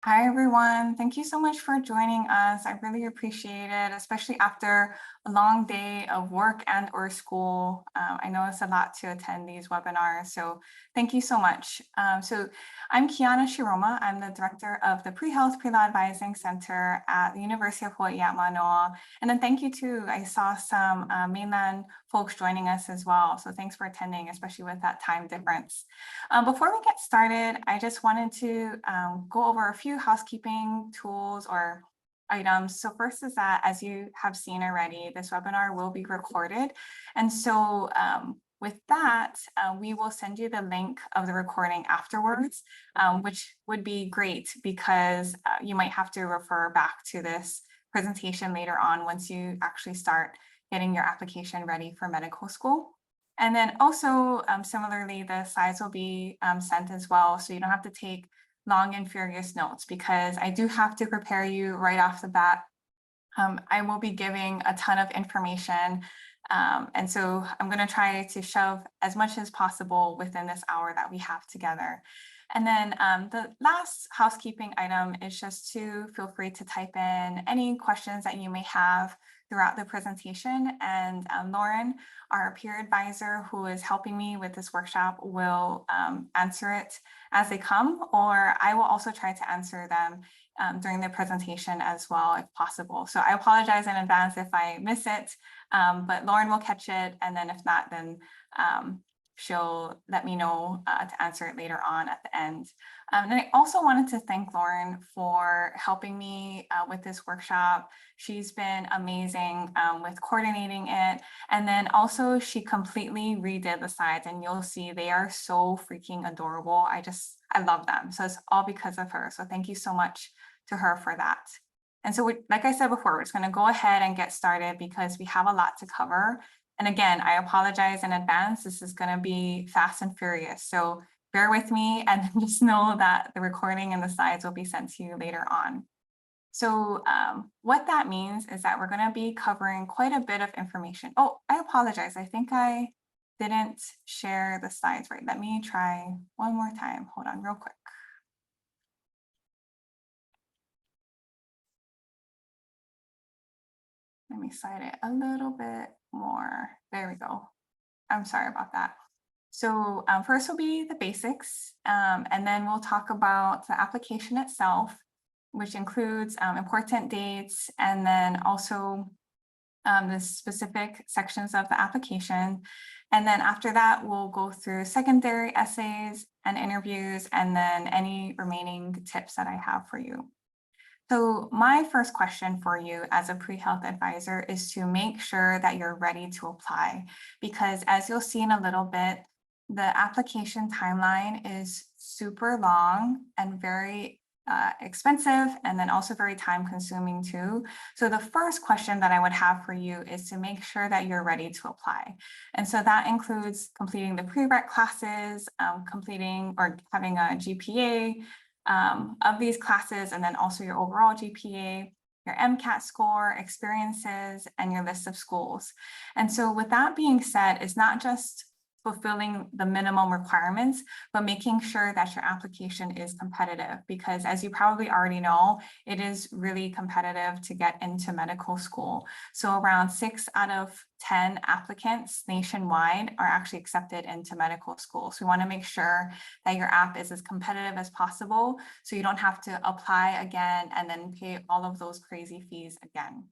Hi, everyone. Thank you so much for joining us. I really appreciate it, especially after a long day of work and or school. I know it's a lot to attend these webinars, so thank you so much. So I'm Kiana Shiroma. I'm the director of the Pre-Health Pre-Law Advising Center at the University of Hawaii at Manoa. And then thank you too. I saw some mainland folks joining us as well. So thanks for attending, especially with that time difference. Before we get started, I just wanted to go over a few housekeeping tools or items. So first is that, as you have seen already, this webinar will be recorded. And so with that, we will send you the link of the recording afterwards, which would be great because you might have to refer back to this presentation later on once you actually start getting your application ready for medical school. And then also, similarly, the slides will be sent as well, so you don't have to take long and furious notes because I do have to prepare you right off the bat. I will be giving a ton of information, and so I'm going to try to shove as much as possible within this hour that we have together. And then the last housekeeping item is just to feel free to type in any questions that you may have throughout the presentation. And Lauren, our peer advisor who is helping me with this workshop, will answer it as they come, or I will also try to answer them during the presentation as well, if possible. So I apologize in advance if I miss it, but Lauren will catch it. And then if not, then she'll let me know to answer it later on at the end. And I also wanted to thank Lauren for helping me with this workshop. She's been amazing with coordinating it. And then also she completely redid the slides, and you'll see they are so freaking adorable. I love them. So it's all because of her. So thank you so much to her for that. And so like I said before, we're just going to go ahead and get started because we have a lot to cover. And again, I apologize in advance. This is going to be fast and furious. So bear with me and just know that the recording and the slides will be sent to you later on. So what that means is that we're going to be covering quite a bit of information. Oh, I apologize. I think I didn't share the slides right. Let me try one more time. Hold on real quick. Let me slide it a little bit more. There we go. I'm sorry about that. So first will be the basics, and then we'll talk about the application itself, which includes important dates, and then also the specific sections of the application. And then after that, we'll go through secondary essays and interviews, and then any remaining tips that I have for you. So my first question for you as a pre-health advisor is to make sure that you're ready to apply, because as you'll see in a little bit, the application timeline is super long and very expensive, and then also very time consuming too. So the first question that I would have for you is to make sure that you're ready to apply. And so that includes completing the prereq classes, completing or having a GPA, of these classes, and then also your overall GPA, your MCAT score, experiences, and your list of schools. And so with that being said, it's not just fulfilling the minimum requirements, but making sure that your application is competitive, because as you probably already know, it is really competitive to get into medical school. So around 6 out of 10 applicants nationwide are actually accepted into medical school. So we want to make sure that your app is as competitive as possible, so you don't have to apply again and then pay all of those crazy fees again.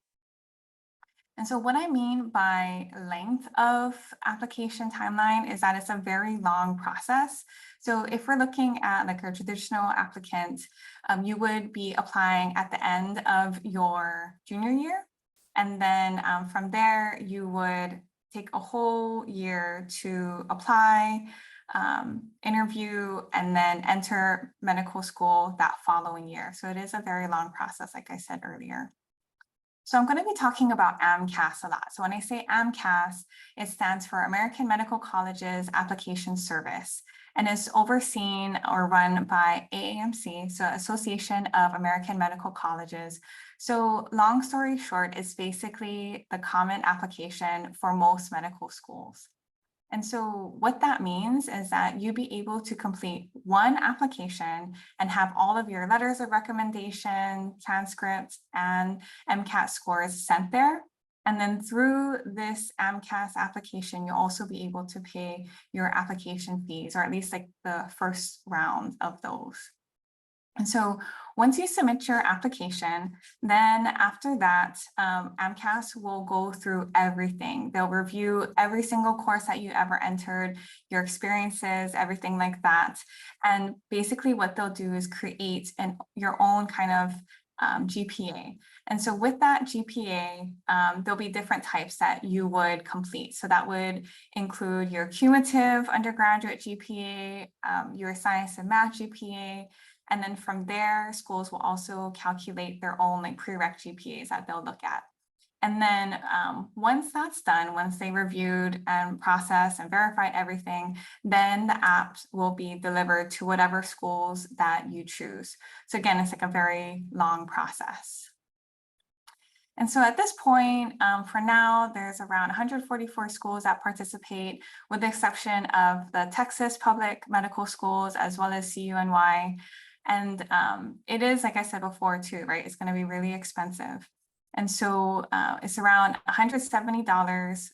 And so what I mean by length of application timeline is that it's a very long process. So if we're looking at like a traditional applicant, you would be applying at the end of your junior year. And then from there, you would take a whole year to apply, interview, and then enter medical school that following year. So it is a very long process, like I said earlier. So I'm going to be talking about AMCAS a lot. So when I say AMCAS, it stands for American Medical Colleges Application Service, and is overseen or run by AAMC, so Association of American Medical Colleges. So long story short, it's basically the common application for most medical schools. And so what that means is that you'll be able to complete one application and have all of your letters of recommendation, transcripts, and MCAT scores sent there. And then through this AMCAS application, you'll also be able to pay your application fees, or at least like the first round of those. And so once you submit your application, then after that, AMCAS will go through everything. They'll review every single course that you ever entered, your experiences, everything like that. And basically what they'll do is create your own kind of GPA. And so with that GPA, there'll be different types that you would complete. So that would include your cumulative undergraduate GPA, your science and math GPA, and then from there, schools will also calculate their own like prereq GPAs that they'll look at. And then once that's done, once they reviewed and processed and verified everything, then the apps will be delivered to whatever schools that you choose. So again, it's like a very long process. And so at this point, for now, there's around 144 schools that participate, with the exception of the Texas Public Medical Schools, as well as CUNY. And it is, like I said before too, right? It's going to be really expensive. And so it's around $170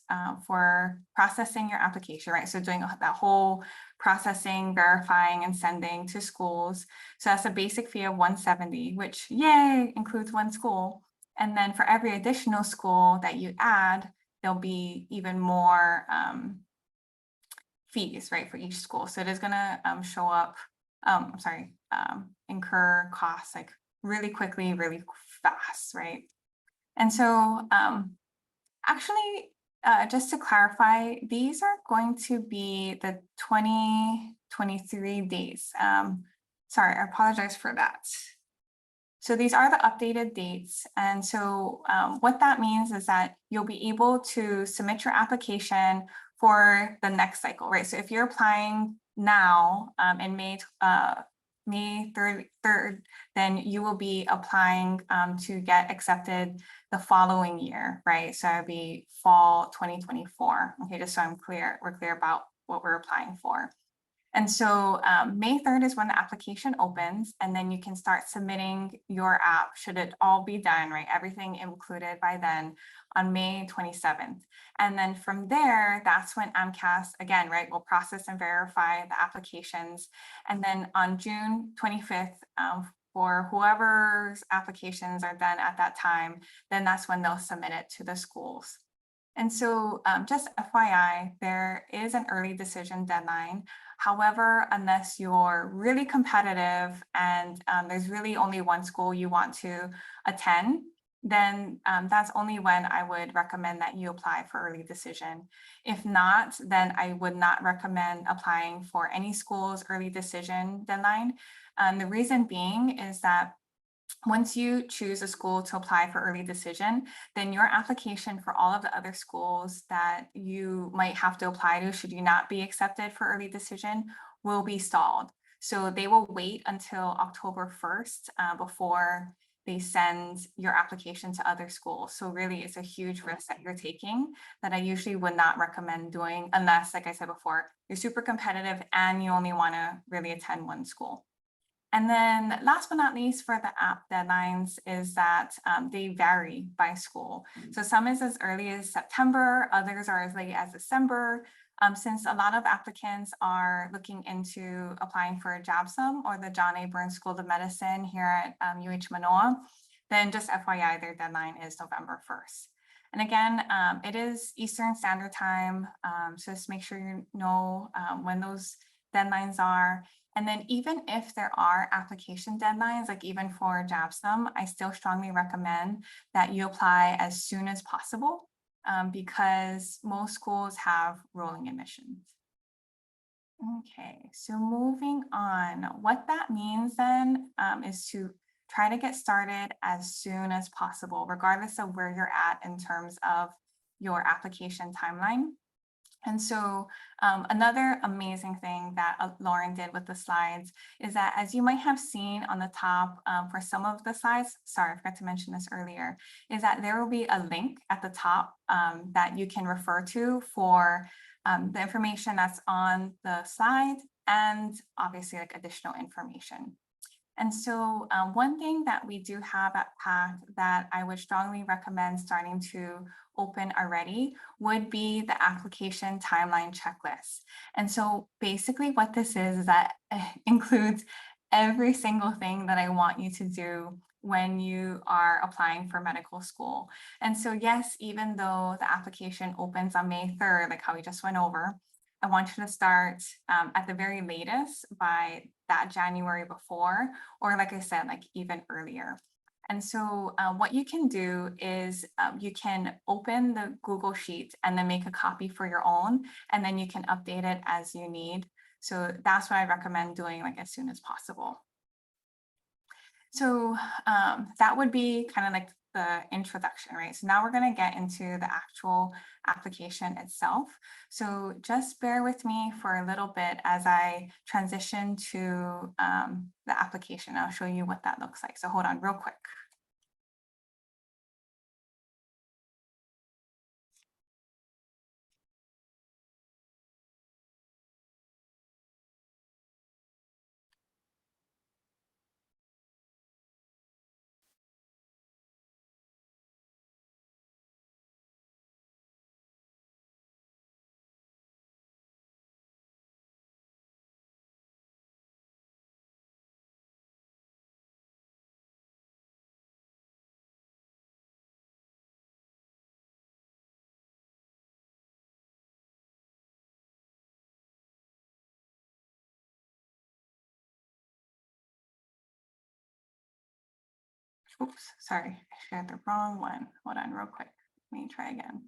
for processing your application, right? So doing that whole processing, verifying, and sending to schools. So that's a basic fee of $170, which yay, includes one school. And then for every additional school that you add, there'll be even more fees, right, for each school. So it is going to show up, incur costs like really quickly, really fast, right? And so actually, just to clarify, these are going to be the 2023 dates. Sorry, I apologize for that. So these are the updated dates. And so what that means is that you'll be able to submit your application for the next cycle, right? So if you're applying now in May 3rd, then you will be applying to get accepted the following year, right? So it'll be fall 2024. Okay, just so we're clear about what we're applying for. And so May 3rd is when the application opens, and then you can start submitting your app, should it all be done, right? Everything included by then, on May 27th. And then from there, that's when AMCAS, again, right, will process and verify the applications. And then on June 25th, for whoever's applications are done at that time, then that's when they'll submit it to the schools. And so just FYI, there is an early decision deadline. However, unless you're really competitive and there's really only one school you want to attend, then that's only when I would recommend that you apply for early decision. If not, then I would not recommend applying for any school's early decision deadline. The reason being is that once you choose a school to apply for early decision, then your application for all of the other schools that you might have to apply to, should you not be accepted for early decision, will be stalled. So they will wait until October 1st before they send your application to other schools. So really, it's a huge risk that you're taking that I usually would not recommend doing unless, like I said before, you're super competitive and you only want to really attend one school. And then last but not least, for the app deadlines is that they vary by school. So some is as early as September, others are as late as December. Since a lot of applicants are looking into applying for a JABSOM or the John A. Burns School of Medicine here at UH Manoa, then just FYI, their deadline is November 1st. And again, it is Eastern Standard Time, so just make sure you know when those deadlines are. And then even if there are application deadlines, like even for JABSOM, I still strongly recommend that you apply as soon as possible because most schools have rolling admissions. Okay, so moving on, what that means then is to try to get started as soon as possible, regardless of where you're at in terms of your application timeline. And so another amazing thing that Lauren did with the slides is that, as you might have seen on the top for some of the slides, sorry, I forgot to mention this earlier, is that there will be a link at the top that you can refer to for the information that's on the slide and obviously like additional information. And so one thing that we do have at PAC that I would strongly recommend starting to open already would be the application timeline checklist. And so basically what this is that includes every single thing that I want you to do when you are applying for medical school. And so yes, even though the application opens on May 3rd, like how we just went over, I want you to start at the very latest by that January before, or like I said, like even earlier. And so what you can do is you can open the Google Sheet and then make a copy for your own, and then you can update it as you need. So that's what I recommend doing like as soon as possible. So that would be kind of like the introduction, right? So now we're going to get into the actual application itself. So just bear with me for a little bit as I transition to the application. I'll show you what that looks like. So hold on real quick. Oops, sorry, I shared the wrong one. Hold on real quick. Let me try again.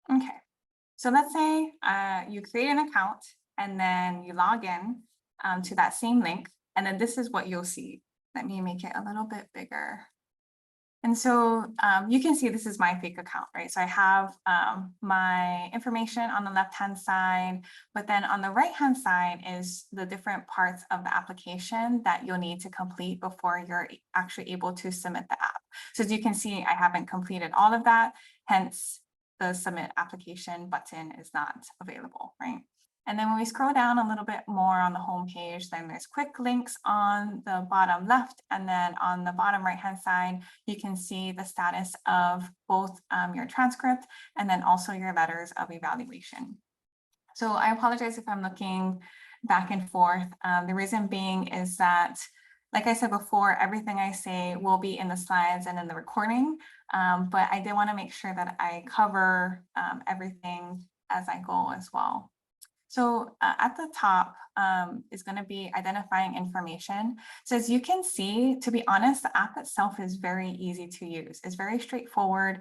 Okay, so let's say you create an account and then you log in to that same link, and then this is what you'll see. Let me make it a little bit bigger. And so you can see this is my fake account, right? So I have my information on the left-hand side, but then on the right-hand side is the different parts of the application that you'll need to complete before you're actually able to submit the app. So as you can see, I haven't completed all of that, hence the submit application button is not available, right? And then when we scroll down a little bit more on the home page, then there's quick links on the bottom left, and then on the bottom right-hand side, you can see the status of both your transcript and then also your letters of evaluation. So I apologize if I'm looking back and forth. The reason being is that, like I said before, everything I say will be in the slides and in the recording, but I did want to make sure that I cover everything as I go as well. So at the top is going to be identifying information. So as you can see, to be honest, the app itself is very easy to use. It's very straightforward.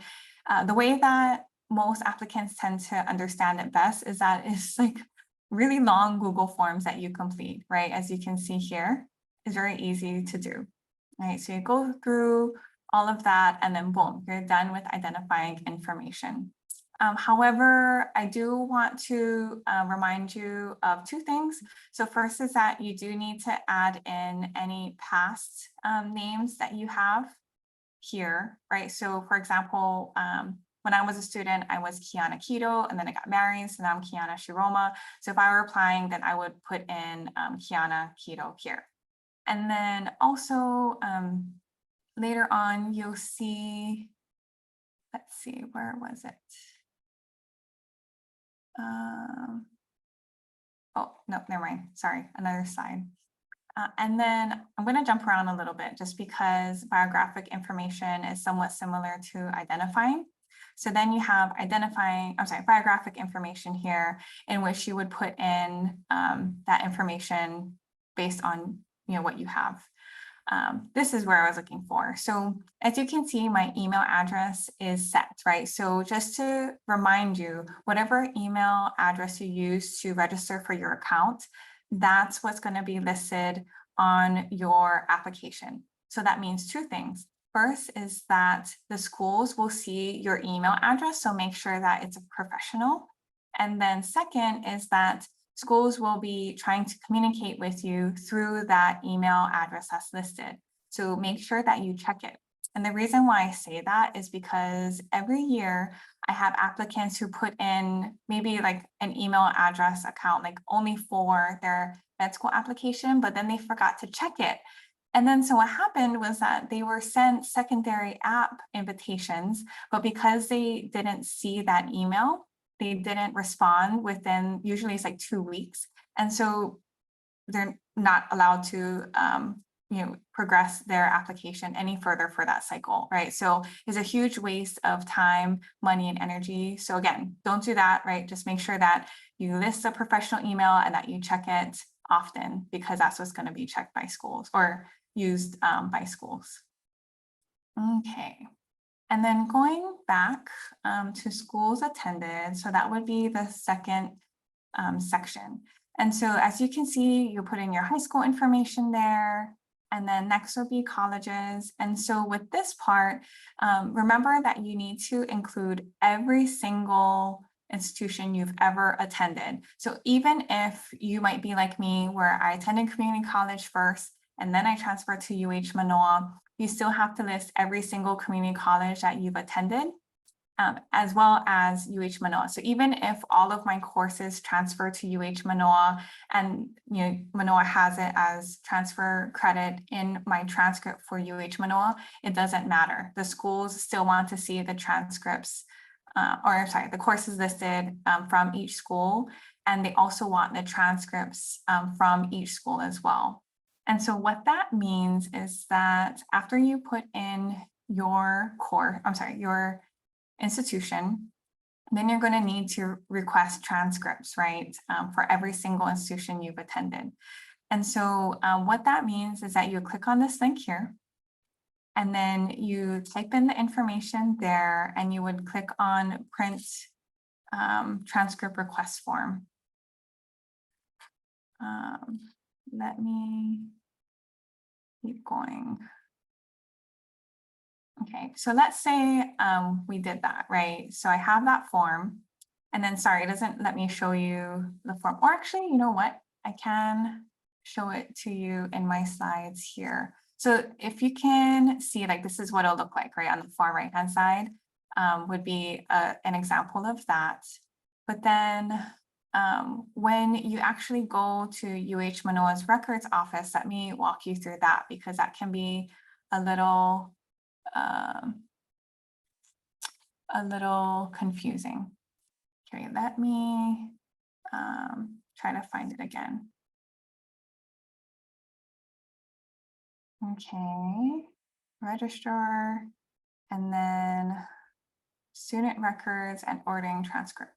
The way that most applicants tend to understand it best is that it's like really long Google Forms that you complete, right? As you can see here, it's very easy to do, right? So you go through all of that and then boom, you're done with identifying information. However, I do want to remind you of two things. So first is that you do need to add in any past names that you have here, right? So for example, when I was a student, I was Kiana Kito, and then I got married, so now I'm Kiana Shiroma. So if I were applying, then I would put in Kiana Kito here. And then also later on, you'll see, let's see, where was it? Oh, no, never mind. Sorry, another slide. And then I'm going to jump around a little bit just because biographic information is somewhat similar to identifying. So then you have biographic information here in which you would put in that information based on what you have. This is where I was looking for. So as you can see, my email address is set, right? So just to remind you, whatever email address you use to register for your account, that's what's going to be listed on your application. So that means two things. First is that the schools will see your email address, so make sure that it's a professional. And then second is that schools will be trying to communicate with you through that email address that's listed. So make sure that you check it. And the reason why I say that is because every year I have applicants who put in maybe like an email address account, like only for their med school application, but then they forgot to check it. And then so what happened was that they were sent secondary app invitations, but because they didn't see that email, they didn't respond within, usually it's like 2 weeks. And so they're not allowed to progress their application any further for that cycle, right? So it's a huge waste of time, money, and energy. So again, don't do that, right? Just make sure that you list a professional email and that you check it often, because that's what's going to be checked by schools or used by schools. Okay. And then going back to schools attended, so that would be the second section. And so as you can see, you put in your high school information there, and then next will be colleges. And so with this part, remember that you need to include every single institution you've ever attended. So even if you might be like me, where I attended community college first, and then I transferred to UH Manoa, you still have to list every single community college that you've attended, as well as UH Manoa. So even if all of my courses transfer to UH Manoa and Manoa has it as transfer credit in my transcript for UH Manoa, it doesn't matter. The schools still want to see the transcripts, the courses listed from each school, and they also want the transcripts from each school as well. And so what that means is that after you put in your your institution, then you're going to need to request transcripts, right, for every single institution you've attended. And so what that means is that you click on this link here, and then you type in the information there, and you would click on print transcript request form. Let me keep going. Okay, so let's say we did that, right? So I have that form, and then sorry, it doesn't let me show you the form. Or actually, you know what? I can show it to you in my slides here. So if you can see, like, this is what it'll look like, right? On the far right-hand side would be an example of that. But then when you actually go to UH Manoa's records office, let me walk you through that, because that can be a little confusing. Okay, let me try to find it again. Okay, registrar, and then student records and ordering transcript.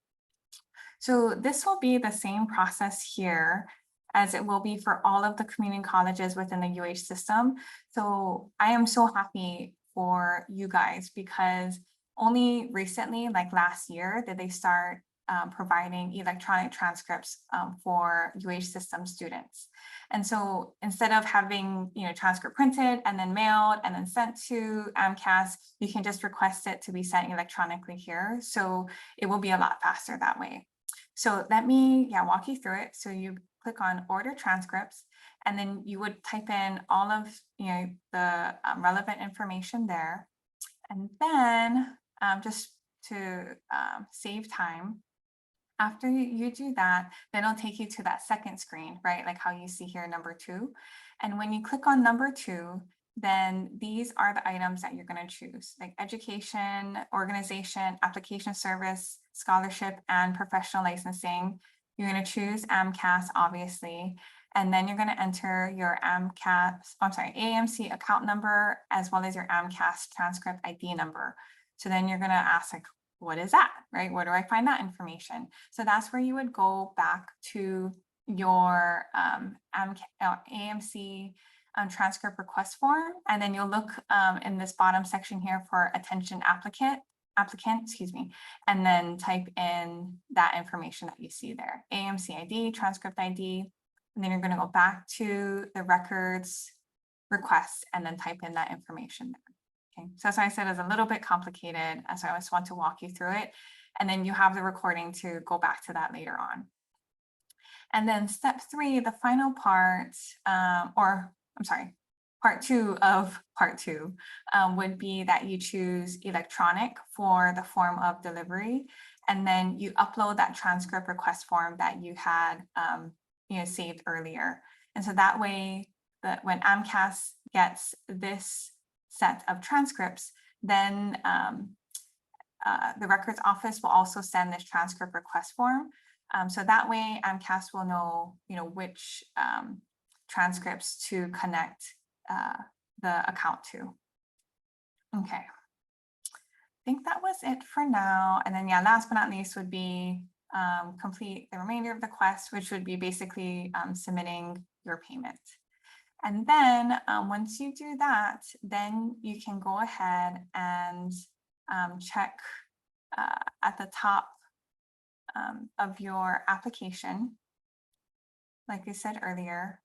So this will be the same process here as it will be for all of the community colleges within the UH system. So I am so happy for you guys, because only recently, like last year, did they start providing electronic transcripts for UH system students. And so instead of having transcript printed and then mailed and then sent to AMCAS, you can just request it to be sent electronically here. So it will be a lot faster that way. So let me walk you through it. So you click on order transcripts, and then you would type in all of the relevant information there. And then just to save time, after you do that, then it'll take you to that second screen, right? Like how you see here, number 2. And when you click on number 2, then these are the items that you're going to choose, like education, organization, application service, scholarship, and professional licensing. You're going to choose AMCAS, obviously, and then you're going to enter your AAMC account number, as well as your AMCAS transcript ID number. So then you're going to ask, like, what is that, right? Where do I find that information? So that's where you would go back to your AAMC transcript request form, and then you'll look in this bottom section here for attention applicant, and then type in that information that you see there, AAMC ID, transcript ID, and then you're going to go back to the records request and then type in that information there. Okay, so as I said, it's a little bit complicated, so I just want to walk you through it, and then you have the recording to go back to that later on. And then step 3, the final part, part two of part two would be that you choose electronic for the form of delivery, and then you upload that transcript request form that you had saved earlier. And so that way, that when AMCAS gets this set of transcripts, then the records office will also send this transcript request form. So that way AMCAS will know, which transcripts to connect the account to. Okay. I think that was it for now. And then, yeah, last but not least would be complete the remainder of the quest, which would be basically submitting your payment. And then once you do that, then you can go ahead and check at the top of your application, like I said earlier,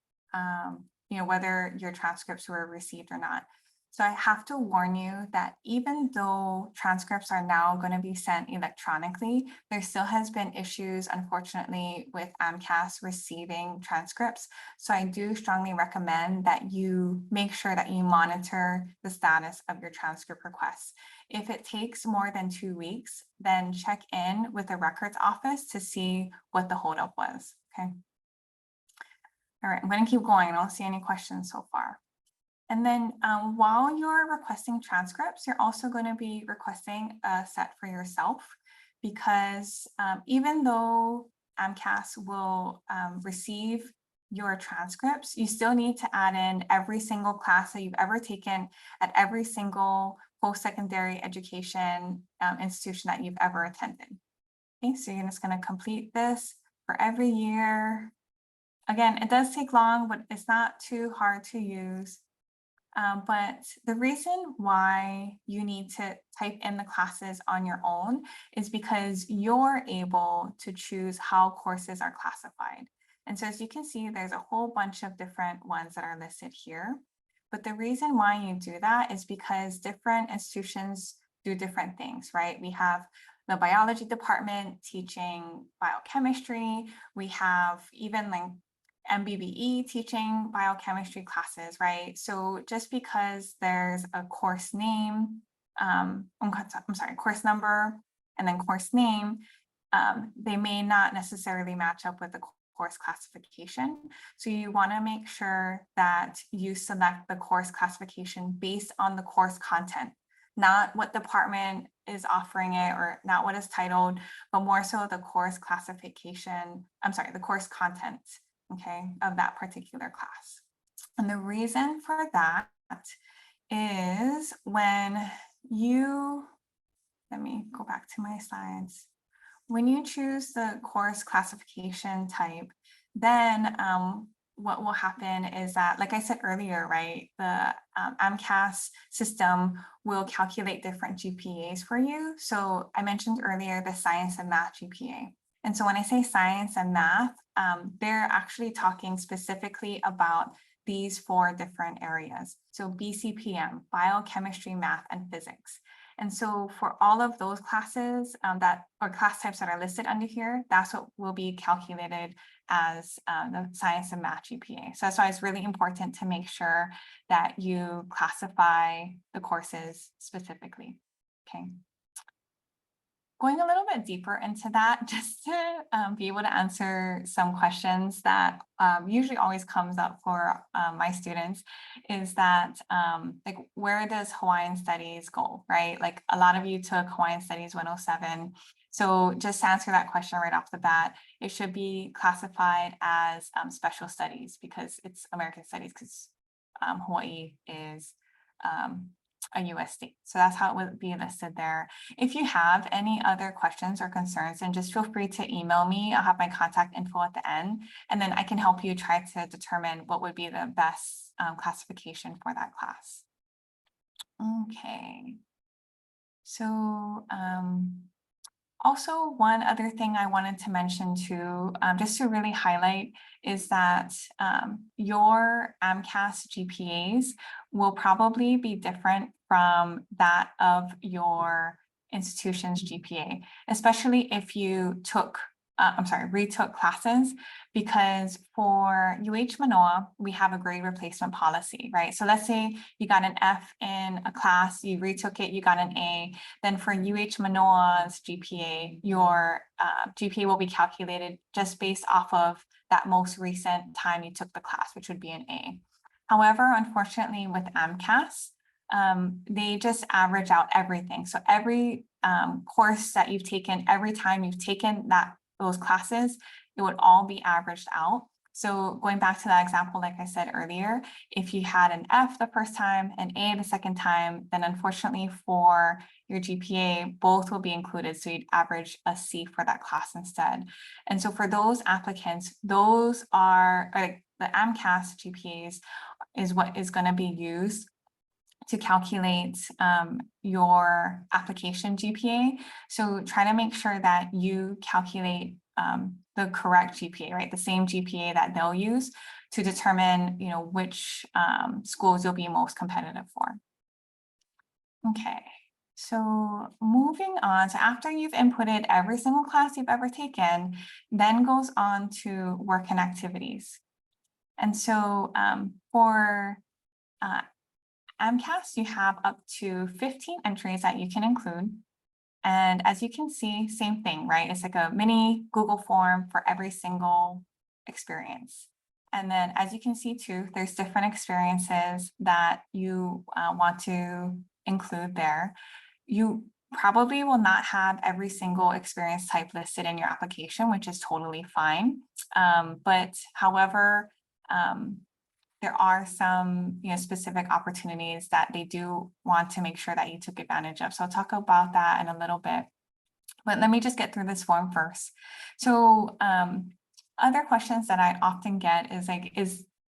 whether your transcripts were received or not. So I have to warn you that even though transcripts are now going to be sent electronically, there still has been issues, unfortunately, with AMCAS receiving transcripts. So I do strongly recommend that you make sure that you monitor the status of your transcript requests. If it takes more than 2 weeks, then check in with the records office to see what the holdup was, okay? All right, I'm going to keep going. I don't see any questions so far. And then while you're requesting transcripts, you're also going to be requesting a set for yourself, because even though AMCAS will receive your transcripts, you still need to add in every single class that you've ever taken at every single post-secondary education institution that you've ever attended. Okay, so you're just going to complete this for every year. Again, it does take long, but it's not too hard to use. But the reason why you need to type in the classes on your own is because you're able to choose how courses are classified. And so as you can see, there's a whole bunch of different ones that are listed here. But the reason why you do that is because different institutions do different things, right? We have the biology department teaching biochemistry. We have even like MBBE teaching biochemistry classes, right? So just because there's a course name, course number, and then course name, they may not necessarily match up with the course classification. So you want to make sure that you select the course classification based on the course content, not what department is offering it or not what is titled, but more so the course classification, the course content, okay, of that particular class. And the reason for that is when you, let me go back to my slides. When you choose the course classification type, then what will happen is that, like I said earlier, right, the AMCAS system will calculate different GPAs for you. So I mentioned earlier the science and math GPA. And so when I say science and math, they're actually talking specifically about these 4 different areas. So BCPM, biochemistry, math, and physics. And so for all of those classes class types that are listed under here, that's what will be calculated as the science and math GPA. So that's why it's really important to make sure that you classify the courses specifically, okay? Going a little bit deeper into that, just to be able to answer some questions that usually always comes up for my students, is that like, where does Hawaiian Studies go, right? Like a lot of you took Hawaiian Studies 107. So just to answer that question right off the bat, it should be classified as special studies because it's American studies, because Hawaii is a US state. So that's how it would be listed there. If you have any other questions or concerns, then just feel free to email me. I'll have my contact info at the end, and then I can help you try to determine what would be the best classification for that class. Okay. So also, one other thing I wanted to mention too, just to really highlight, is that your AMCAS GPAs will probably be different from that of your institution's GPA, especially if you took retook classes, because for UH Manoa, we have a grade replacement policy, right? So let's say you got an F in a class, you retook it, you got an A, then for UH Manoa's GPA, your GPA will be calculated just based off of that most recent time you took the class, which would be an A. However, unfortunately with AMCAS, they just average out everything. So every course that you've taken, every time you've taken those classes, it would all be averaged out. So going back to that example, like I said earlier, if you had an F the first time, an A the second time, then unfortunately for your GPA, both will be included. So you'd average a C for that class instead. And so for those applicants, those are like the AMCAS GPAs is what is going to be used to calculate your application GPA. So try to make sure that you calculate the correct GPA, right? The same GPA that they'll use to determine, which schools you'll be most competitive for. Okay, so moving on. So after you've inputted every single class you've ever taken, then goes on to work and activities. And so for AMCAS, you have up to 15 entries that you can include. And as you can see, same thing, right? It's like a mini Google form for every single experience. And then as you can see too, there's different experiences that you want to include there. You probably will not have every single experience type listed in your application, which is totally fine. But however, there are some specific opportunities that they do want to make sure that you took advantage of. So I'll talk about that in a little bit. But let me just get through this form first. So other questions that I often get is like,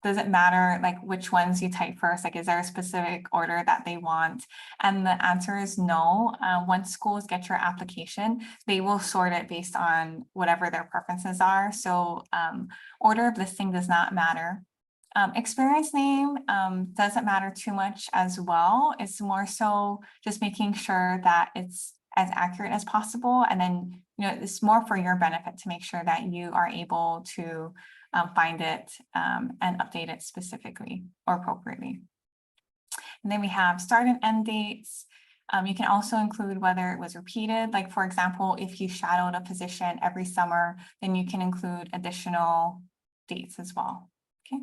does it matter like which ones you type first? Like, is there a specific order that they want? And the answer is no. Once schools get your application, they will sort it based on whatever their preferences are. So order of listing does not matter. Experience name doesn't matter too much as well. It's more so just making sure that it's as accurate as possible. And then, it's more for your benefit to make sure that you are able to find it and update it specifically or appropriately. And then we have start and end dates. You can also include whether it was repeated. Like, for example, if you shadowed a position every summer, then you can include additional dates as well. Okay.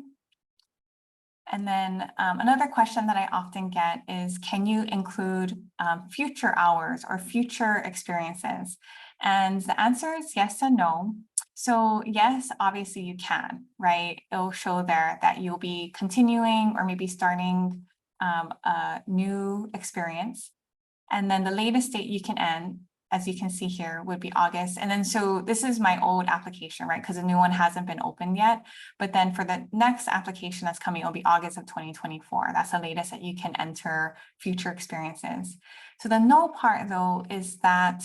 And then another question that I often get is, can you include future hours or future experiences? And the answer is yes and no. So yes, obviously you can, right? It'll show there that you'll be continuing or maybe starting a new experience. And then the latest date you can end, as you can see here, would be August. And then so this is my old application, right? Because the new one hasn't been opened yet. But then for the next application that's coming, it'll be August of 2024. That's the latest that you can enter future experiences. So the no part though is that,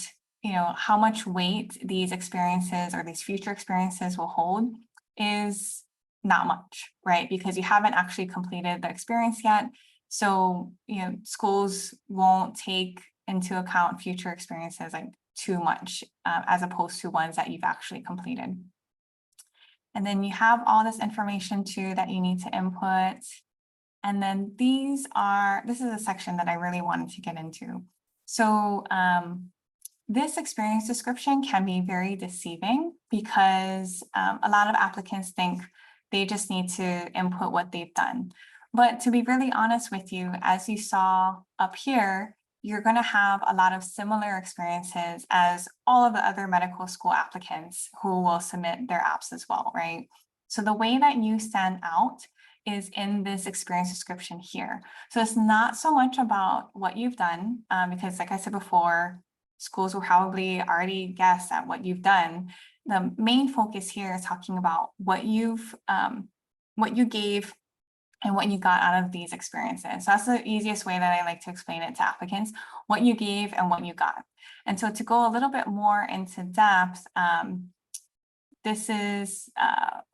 how much weight these experiences or these future experiences will hold is not much, right? Because you haven't actually completed the experience yet. So, schools won't take into account future experiences like too much as opposed to ones that you've actually completed. And then you have all this information too that you need to input. And then this is a section that I really wanted to get into. So this experience description can be very deceiving because a lot of applicants think they just need to input what they've done. But to be really honest with you, as you saw up here, you're going to have a lot of similar experiences as all of the other medical school applicants who will submit their apps as well, right? So the way that you stand out is in this experience description here. So it's not so much about what you've done, because like I said before, schools will probably already guess at what you've done. The main focus here is talking about what you gave and what you got out of these experiences. So that's the easiest way that I like to explain it to applicants, what you gave and what you got. And so to go a little bit more into depth, this is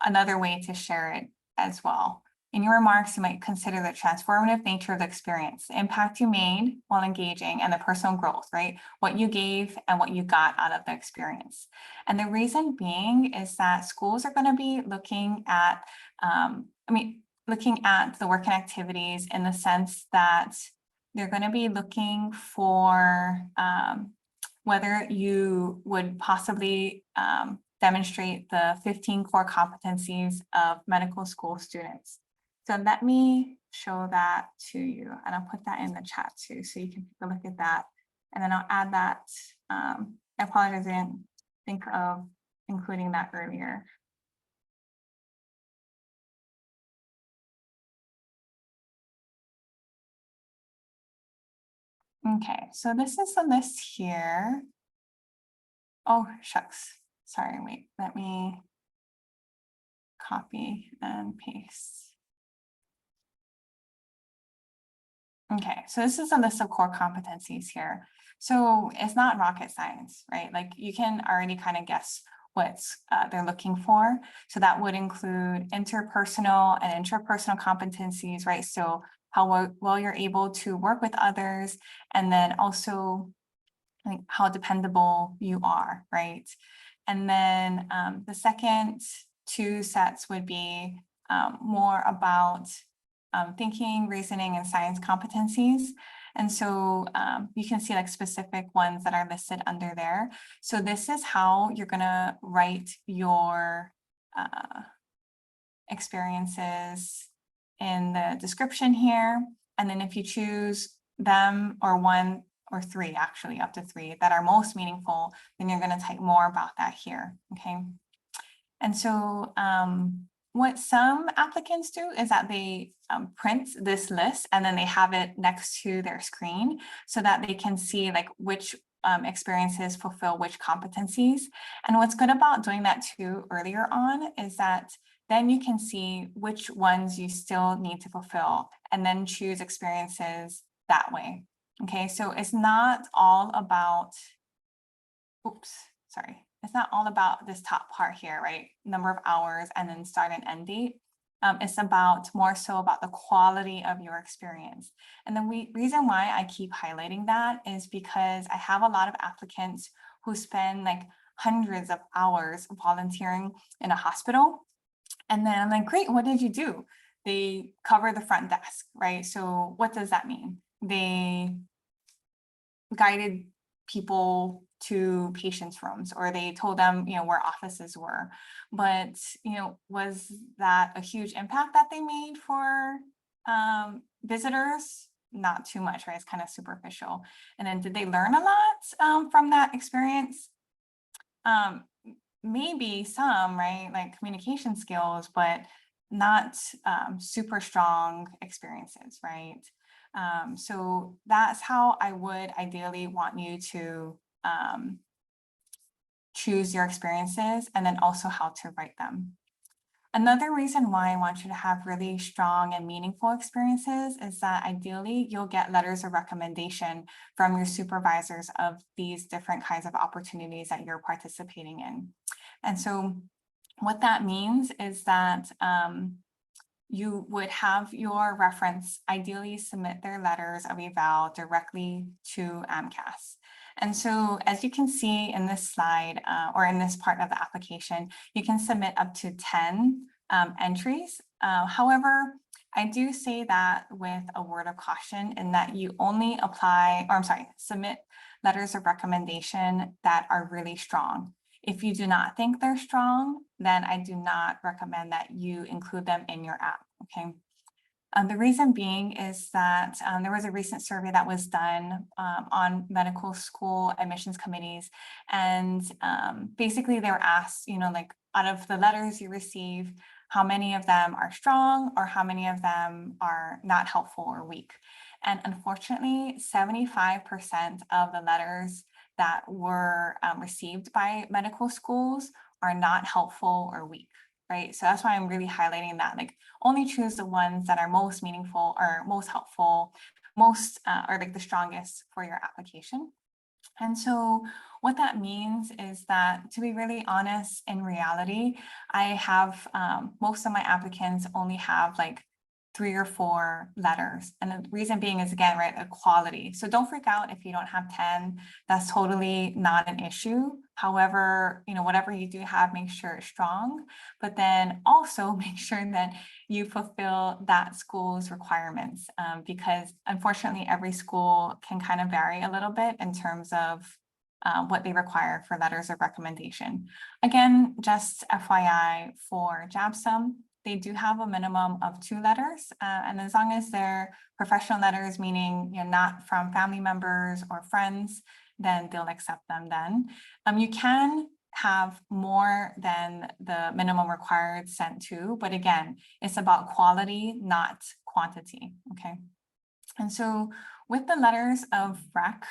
another way to share it as well. In your remarks, you might consider the transformative nature of the experience, the impact you made while engaging, and the personal growth, right? What you gave and what you got out of the experience. And the reason being is that schools are going to be looking at, looking at the work and activities in the sense that they're going to be looking for whether you would possibly demonstrate the 15 core competencies of medical school students. So let me show that to you, and I'll put that in the chat too, so you can take a look at that. And then I'll add that. I apologize, I didn't think of including that earlier. Okay, so this is the list here. Oh, shucks. Sorry, wait, let me copy and paste. Okay, so this is a list of core competencies here. So it's not rocket science, right? Like you can already kind of guess what they're looking for. So that would include interpersonal and intrapersonal competencies, right? So how well you're able to work with others, and then also like how dependable you are, right? And then the second two sets would be more about thinking, reasoning, and science competencies. And so you can see like specific ones that are listed under there. So this is how you're gonna write your experiences in the description here. And then if you choose them or one or three, actually up to three that are most meaningful, then you're gonna type more about that here, okay? And so what some applicants do is that they print this list and then they have it next to their screen so that they can see like which experiences fulfill which competencies. And what's good about doing that too earlier on is that then you can see which ones you still need to fulfill and then choose experiences that way. Okay, so it's not all about, oops, sorry. It's not all about this top part here, right? Number of hours and then start and end date. It's about more so about the quality of your experience. And the reason why I keep highlighting that is because I have a lot of applicants who spend like hundreds of hours volunteering in a hospital. And then I'm like, great, what did you do? They cover the front desk, right? So what does that mean? They guided people to patients' rooms, or they told them, where offices were. But, was that a huge impact that they made for visitors? Not too much, right? It's kind of superficial. And then did they learn a lot from that experience? Maybe some, right? Like communication skills, but not super strong experiences, right? So that's how I would ideally want you to choose your experiences and then also how to write them. Another reason why I want you to have really strong and meaningful experiences is that ideally you'll get letters of recommendation from your supervisors of these different kinds of opportunities that you're participating in. And so what that means is that you would have your reference ideally submit their letters of eval directly to AMCAS. And so as you can see in this slide or in this part of the application, you can submit up to 10 entries. However, I do say that with a word of caution in that you only submit letters of recommendation that are really strong. If you do not think they're strong, then I do not recommend that you include them in your app, okay? The reason being is that there was a recent survey that was done on medical school admissions committees. And basically they were asked, like out of the letters you receive, how many of them are strong or how many of them are not helpful or weak. And unfortunately, 75% of the letters that were received by medical schools are not helpful or weak, right? So that's why I'm really highlighting that, like only choose the ones that are most meaningful or most helpful, most or like the strongest for your application. And so what that means is that, to be really honest, in reality, I have most of my applicants only have like 3 or 4 letters. And the reason being is, again, right, equality. So don't freak out if you don't have 10. That's totally not an issue. However, whatever you do have, make sure it's strong, but then also make sure that you fulfill that school's requirements, because unfortunately every school can kind of vary a little bit in terms of what they require for letters of recommendation. Again, just FYI for JABSOM, they do have a minimum of 2 letters, and as long as they're professional letters, meaning not from family members or friends, then they'll accept them then. You can have more than the minimum required sent to, but again, it's about quality, not quantity, okay? And so with the letters of rec,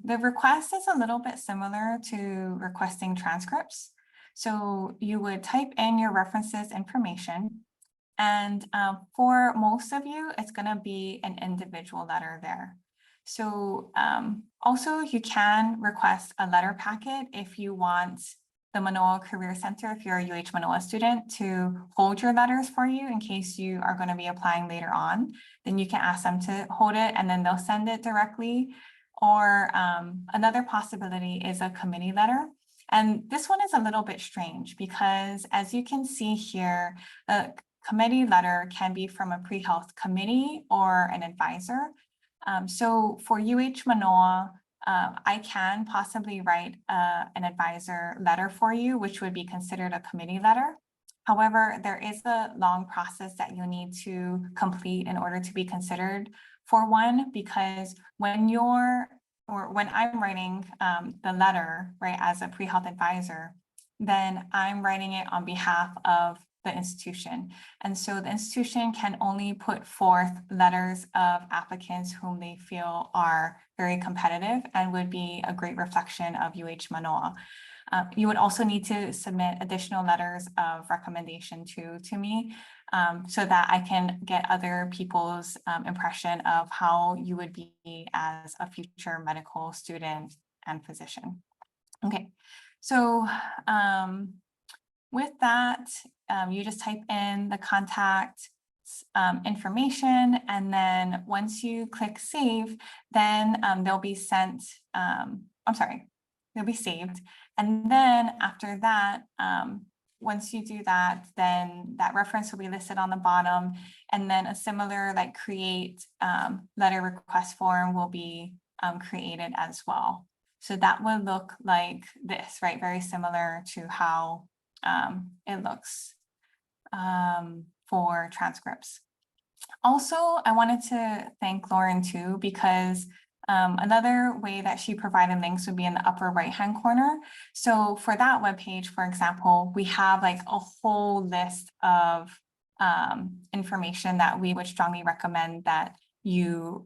the request is a little bit similar to requesting transcripts. So you would type in your references information, and for most of you, it's going to be an individual letter there. So also you can request a letter packet if you want the Manoa Career Center, if you're a UH Manoa student, to hold your letters for you in case you are going to be applying later on. Then you can ask them to hold it and then they'll send it directly. Or another possibility is a committee letter. And this one is a little bit strange because, as you can see here, the committee letter can be from a pre-health committee or an advisor. So for UH Manoa, I can possibly write an advisor letter for you, which would be considered a committee letter. However, there is a long process that you need to complete in order to be considered for one, because when I'm writing the letter, right, as a pre-health advisor, then I'm writing it on behalf of the institution. And so the institution can only put forth letters of applicants whom they feel are very competitive and would be a great reflection of UH Manoa. You would also need to submit additional letters of recommendation to me, so that I can get other people's impression of how you would be as a future medical student and physician. Okay, so with that, you just type in the contact information, and then once you click save, then they'll be sent, they'll be saved. And then after that, once you do that, then that reference will be listed on the bottom, and then a similar create letter request form will be created as well. So that would look like this, right? Very similar to how it looks for transcripts. Also, I wanted to thank Lauren too, because another way that she provided links would be in the upper right-hand corner. So for that webpage, for example, we have a whole list of information that we would strongly recommend that you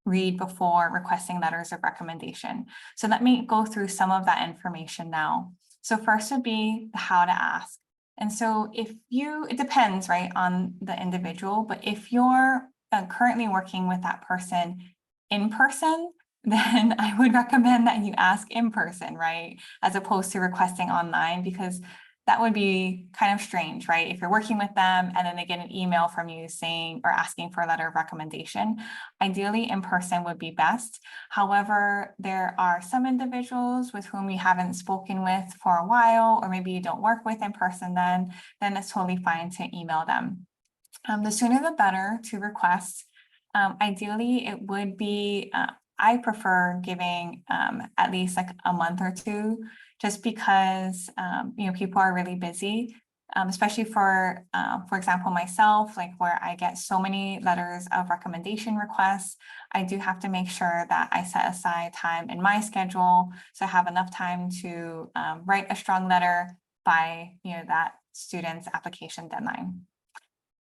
read before requesting letters of recommendation. So let me go through some of that information now. So first would be how to ask. And so it depends, right, on the individual, but if you're currently working with that person in person, then I would recommend that you ask in person, right, as opposed to requesting online, because that would be kind of strange, right? If you're working with them and then they get an email from you saying or asking for a letter of recommendation, ideally in person would be best. However, there are some individuals with whom you haven't spoken with for a while, or maybe you don't work with in person, then it's totally fine to email them. The sooner the better to request. Ideally, it would be, I prefer giving at least a month or two, just because people are really busy, especially for example, myself, where I get so many letters of recommendation requests. I do have to make sure that I set aside time in my schedule so I have enough time to write a strong letter by that student's application deadline.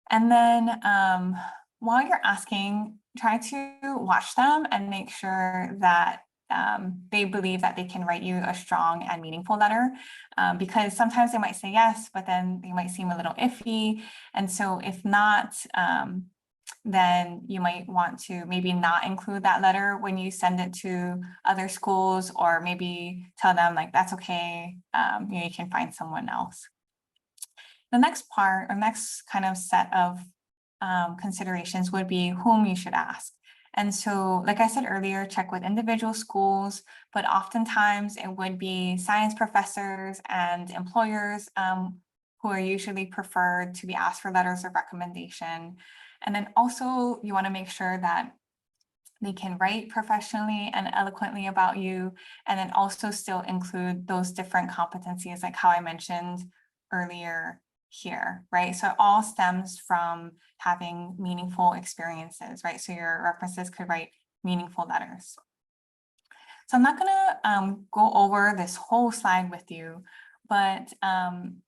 And then while you're asking, try to watch them and make sure that they believe that they can write you a strong and meaningful letter, because sometimes they might say yes, but then they might seem a little iffy. And so if not, then you might want to maybe not include that letter when you send it to other schools, or maybe tell them that's okay, you can find someone else. The next part, or next kind of set of considerations would be whom you should ask. And so, like I said earlier, check with individual schools, but oftentimes it would be science professors and employers who are usually preferred to be asked for letters of recommendation. And then also you want to make sure that they can write professionally and eloquently about you, and then also still include those different competencies, like how I mentioned earlier here, right? So it all stems from having meaningful experiences, right? So your references could write meaningful letters. So I'm not gonna go over this whole slide with you, but on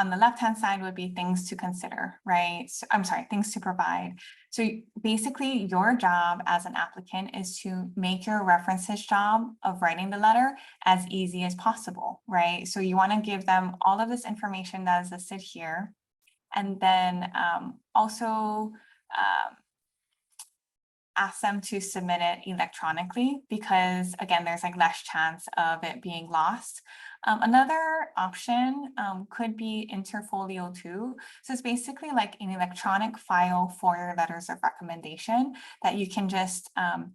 the left-hand side would be things to consider, right? So, I'm sorry, things to provide. So basically your job as an applicant is to make your references job of writing the letter as easy as possible, right? So you wanna give them all of this information that is listed here. And then also ask them to submit it electronically because again, there's like less chance of it being lost. Another option could be Interfolio 2. So it's basically like an electronic file for your letters of recommendation that you can just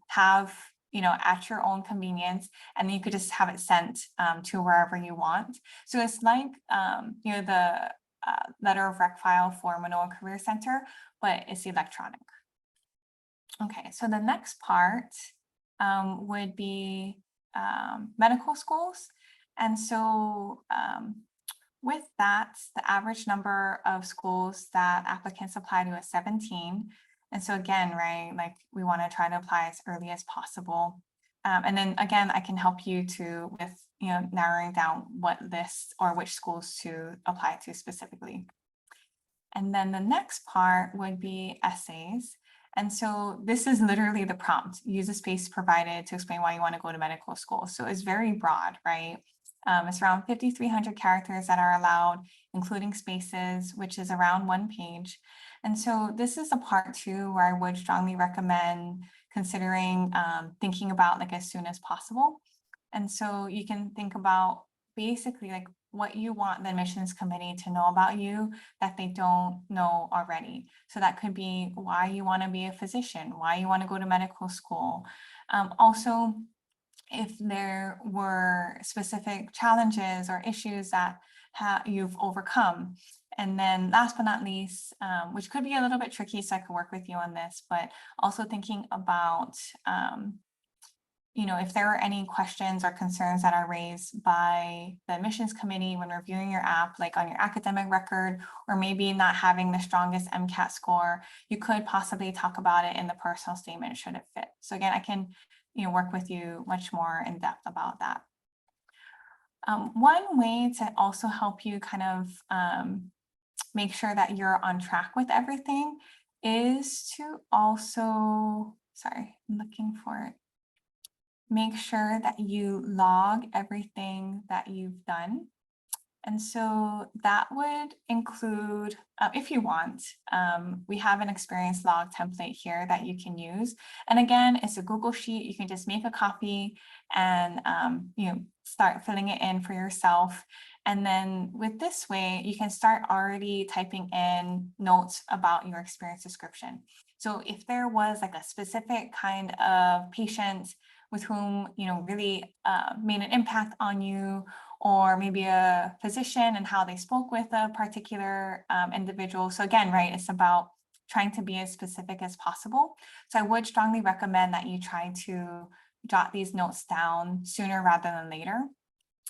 have at your own convenience, and then you could just have it sent to wherever you want. So it's like the letter of rec file for Manoa Career Center, but it's electronic. Okay, so the next part would be medical schools. And so with that, the average number of schools that applicants apply to is 17. And so again, right, like we want to try to apply as early as possible. And then again, I can help you with narrowing down what lists or which schools to apply to specifically. And then the next part would be essays. And so this is literally the prompt. Use the space provided to explain why you want to go to medical school. So it's very broad, right? It's around 5,300 characters that are allowed, including spaces, which is around 1 page. And so this is a part too where I would strongly recommend considering thinking about like as soon as possible. And so you can think about basically like what you want the admissions committee to know about you that they don't know already. So that could be why you want to be a physician, why you want to go to medical school. Also, if there were specific challenges or issues that you've overcome. And then last but not least, which could be a little bit tricky, so I could work with you on this, but also thinking about if there are any questions or concerns that are raised by the admissions committee when reviewing your app, like on your academic record, or maybe not having the strongest MCAT score, you could possibly talk about it in the personal statement should it fit. So again, I can work with you much more in depth about that. One way to also help you kind of make sure that you're on track with everything is to also, sorry, I'm looking for it. Make sure that you log everything that you've done. And so that would include, if you want, we have an experience log template here that you can use. And again, it's a Google Sheet. You can just make a copy and start filling it in for yourself. And then with this way, you can start already typing in notes about your experience description. So if there was like a specific kind of patient with whom really made an impact on you, or maybe a physician and how they spoke with a particular individual. So again, right, it's about trying to be as specific as possible. So I would strongly recommend that you try to jot these notes down sooner rather than later.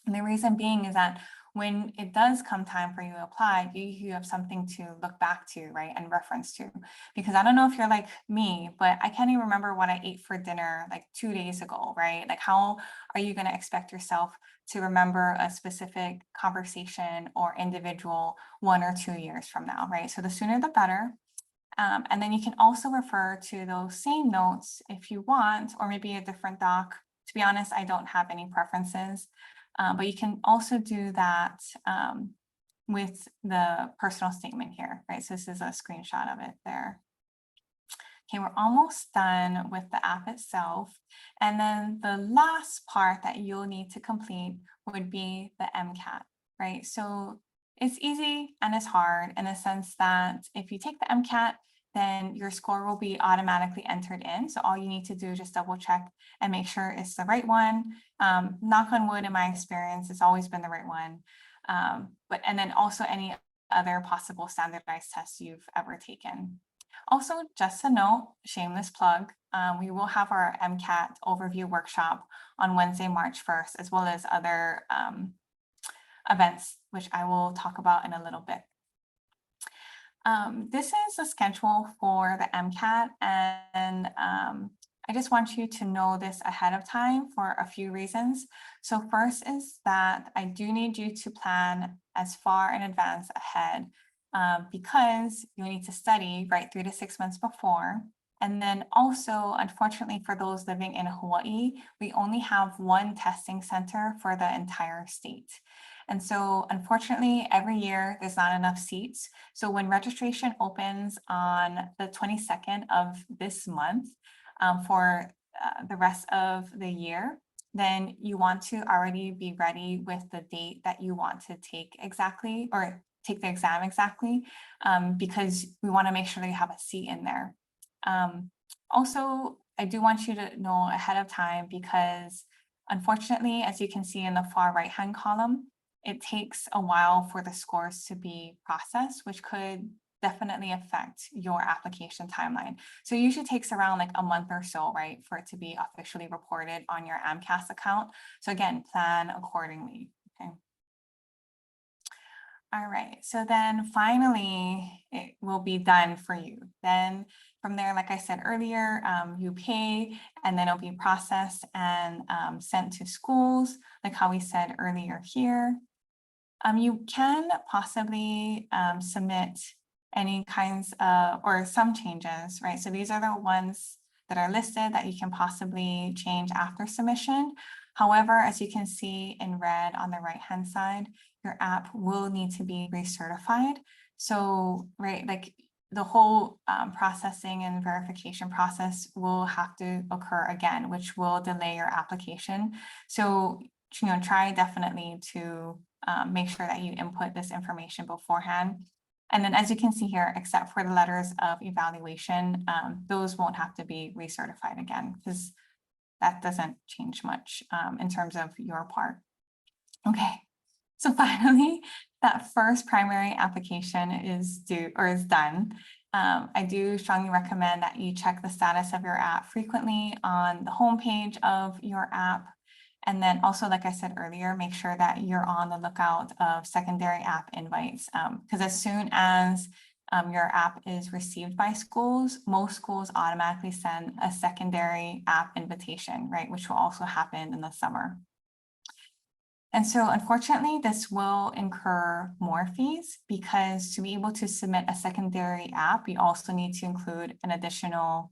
And the reason being is that when it does come time for you to apply, you have something to look back to, right, and reference to. Because I don't know if you're like me, but I can't even remember what I ate for dinner like 2 days ago, right? Like how are you going to expect yourself to remember a specific conversation or individual 1 or 2 years from now, right? So the sooner the better. And then you can also refer to those same notes if you want, or maybe a different doc. To be honest, I don't have any preferences. But you can also do that with the personal statement here, right? So this is a screenshot of it there. Okay, we're almost done with the app itself. And then the last part that you'll need to complete would be the MCAT, right? So it's easy and it's hard in the sense that if you take the MCAT, then your score will be automatically entered in. So all you need to do is just double check and make sure it's the right one. Knock on wood, in my experience, it's always been the right one. And then also any other possible standardized tests you've ever taken. Also, just a note, shameless plug, we will have our MCAT overview workshop on Wednesday, March 1st, as well as other events, which I will talk about in a little bit. This is the schedule for the MCAT, and I just want you to know this ahead of time for a few reasons. So first is that I do need you to plan as far in advance ahead because you need to study, right, 3 to 6 months before. And then also, unfortunately, for those living in Hawaii, we only have one testing center for the entire state. And so unfortunately, every year there's not enough seats. So when registration opens on the 22nd of this month for the rest of the year, then you want to already be ready with the date that you want to take exactly, or take the exam exactly, because we want to make sure that you have a seat in there. Also, I do want you to know ahead of time because unfortunately, as you can see in the far right-hand column, it takes a while for the scores to be processed, which could definitely affect your application timeline. So it usually takes around like a month or so, right, for it to be officially reported on your AMCAS account. So again, plan accordingly, okay? All right, so then finally, it will be done for you. Then from there, like I said earlier, you pay and then it'll be processed and sent to schools, like how we said earlier here. You can possibly submit any kinds of, or some changes, right? So these are the ones that are listed that you can possibly change after submission. However, as you can see in red on the right-hand side, your app will need to be recertified. So, right, like the whole processing and verification process will have to occur again, which will delay your application. So, try definitely to make sure that you input this information beforehand. And then as you can see here, except for the letters of evaluation, those won't have to be recertified again because that doesn't change much in terms of your part. Okay, so finally, that first primary application is due or is done. I do strongly recommend that you check the status of your app frequently on the homepage of your app. And then also, like I said earlier, make sure that you're on the lookout of secondary app invites because as soon as your app is received by schools, most schools automatically send a secondary app invitation, right, which will also happen in the summer. And so unfortunately, this will incur more fees because to be able to submit a secondary app, you also need to include an additional